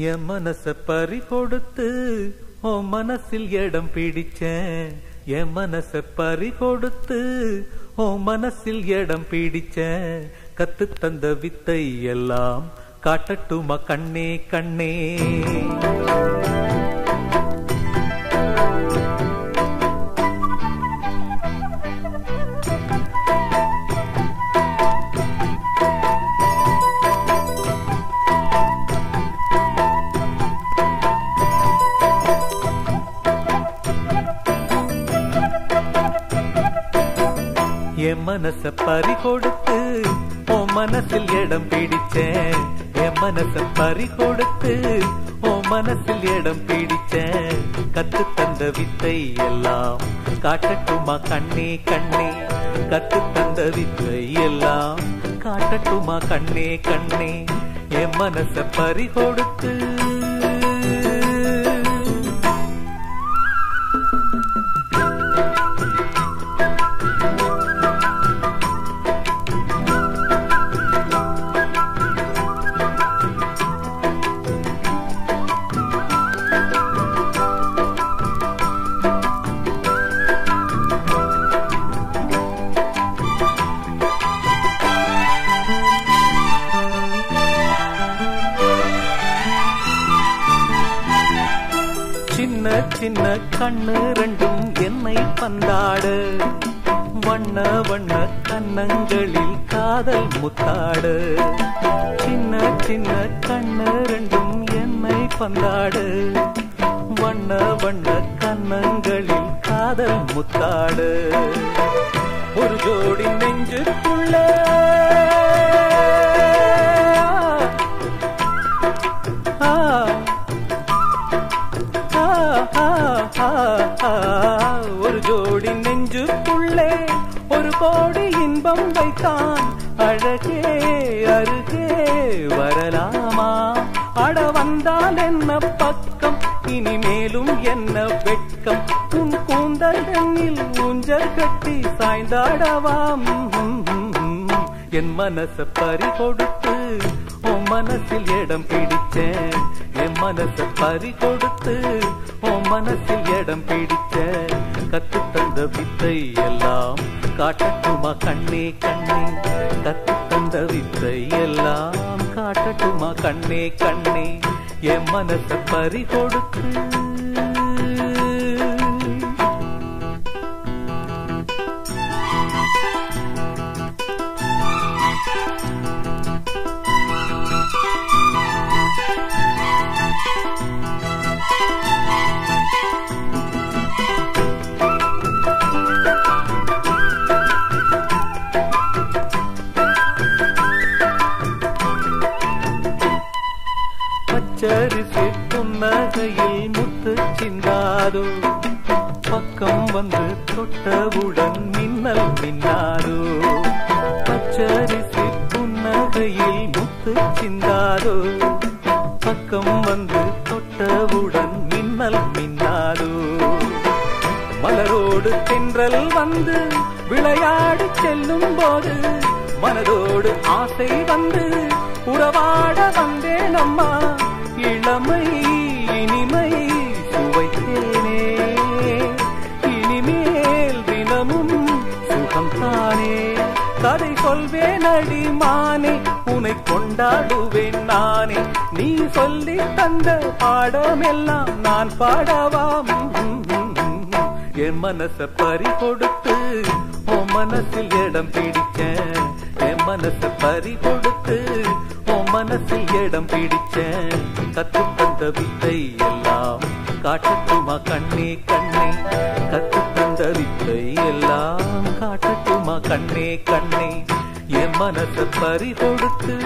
என் மனச பறி கொடுத்து உன் மனசில் இடம் பிடிச்சேன். என் மனச பறி கொடுத்து உன் மனசில் இடம் பிடிச்சேன். கத்து தந்த வித்தை எல்லாம் காட்டட்டுமா கண்ணே கண்ணே. என் மனச பறி கொடுத்து உன் மனசில் இடம் பிடிச்சேன். என் மனச பறி கொடுத்து உன் மனசில் இடம் பிடிச்சேன். கத்து தந்த வித்தை எல்லாம் காட்டட்டுமா கண்ணே கண்ணே. கத்து தந்த வித்தை எல்லாம் காட்டட்டுமா கண்ணே கண்ணே. என் மனச பறி கொடுத்து சின்ன சின்ன கண்ணு ரெண்டும் என்னை பந்தாடு. வண்ண வண்ண கண்ணங்களில் காதல் முத்தாடு. சின்ன சின்ன கண்ணு ரெண்டும் என்னை பந்தாடு. வண்ண வண்ண கண்ணங்களில் காதல் முத்தாடு. ஒரு ஜோடி நெஞ்சுக்குள்ள ஒரு ஜோடி நெஞ்சுக்குள்ளே ஒரு கோடி இன்பம் வைத்தான். அழகே அருகே வரலாமா? அட வந்தால் என்ன பக்கம், இனிமேலும் என்ன வெட்கம். உன் கூந்தல் எண்ணில் ஊஞ்சல் கட்டி சாய்ந்தாடவாம். என் மனச பறி கொடுத்து உன் மனசில் இடம் பிடிச்சேன். என் மனச பறி கொடுத்து உன் மனசில் இடம் பிடிச்சேன். கத்து தந்த வித்தை எல்லாம் காட்டட்டுமா கண்ணே கண்ணே. கத்து தந்த வித்தை எல்லாம் காட்டட்டுமா கண்ணே கண்ணே. என் மனச பறி கொடுத்து பச்சரிசி புன்னகையில் முத்து சிந்தாதோ. பக்கம் வந்து தொட்டவுடன் மின்னல் மின்னாதோ. பச்சரிசி புன்னகையில் முத்து சிந்தாதோ. பக்கம் வந்து தொட்டவுடன் மின்னல் மின்னாதோ. மலரோடு தென்றல் வந்து விளையாடி செல்லும் போது மனதோடு ஆசை வந்து உறவாட வந்தேன் அம்மா. இளமை இனிமை சுவைத்தேனே, இனிமேல் தினமும் சுகம் தானே. கதை சொல்வேன் அடி மானே, உன்னை கொண்டாடுவேன் நானே. நீ சொல்லி தந்த பாடமெல்லாம் நான் பாடவாம். என் மனச பறி கொடுத்து உன் மனசில் இடம் பிடிச்சேன். என் மனச பறி கொடுத்து உன் மனசில் இடம் பிடிச்சேன். கத்து தந்த வித்தை எல்லாம் காட்டட்டுமா கண்ணே கண்ணே. கத்து தந்த வித்தை எல்லாம் காட்டட்டுமா கண்ணே கண்ணே. என் மனச பறி கொடுத்து